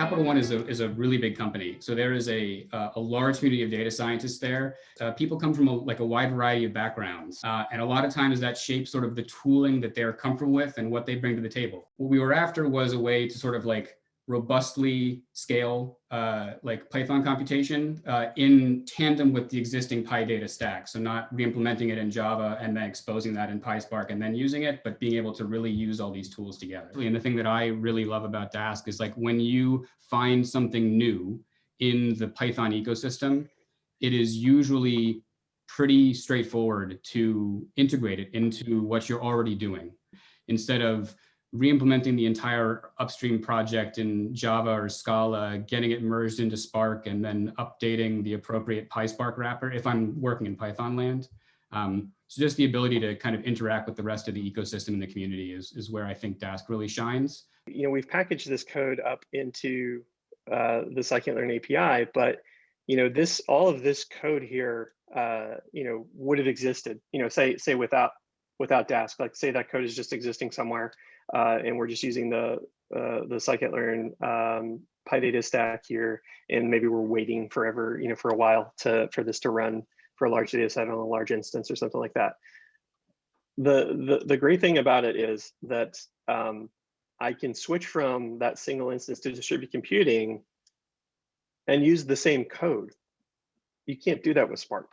CapitalOne is a really big company. So there is a large community of data scientists there. People come from a wide variety of backgrounds. And a lot of times that shapes sort of the tooling that they're comfortable with and what they bring to the table. What we were after was a way to sort of like robustly scale like Python computation in tandem with the existing PyData stack. So not re-implementing it in Java and then exposing that in PySpark and then using it, but being able to really use all these tools together. And the thing that I really love about Dask is like when you find something new in the Python ecosystem, it is usually pretty straightforward to integrate it into what you're already doing instead of re-implementing the entire upstream project in Java or Scala, getting it merged into Spark, and then updating the appropriate PySpark wrapper if I'm working in Python land. So just the ability to kind of interact with the rest of the ecosystem and the community is where I think Dask really shines. You know, we've packaged this code up into the scikit-learn API, but you know, all of this code here, you know, would have existed. You know, say without Dask, like say that code is just existing somewhere. And we're just using the scikit-learn PyData stack here, and maybe we're waiting forever, you know, for a while for this to run for a large data set on a large instance or something like that. The great thing about it is that I can switch from that single instance to distributed computing and use the same code. You can't do that with Spark.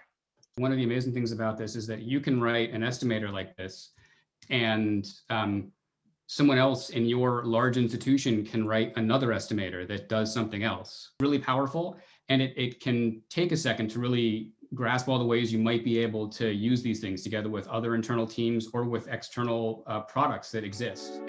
One of the amazing things about this is that you can write an estimator like this, and someone else in your large institution can write another estimator that does something else. Really powerful, and it can take a second to really grasp all the ways you might be able to use these things together with other internal teams or with external products that exist.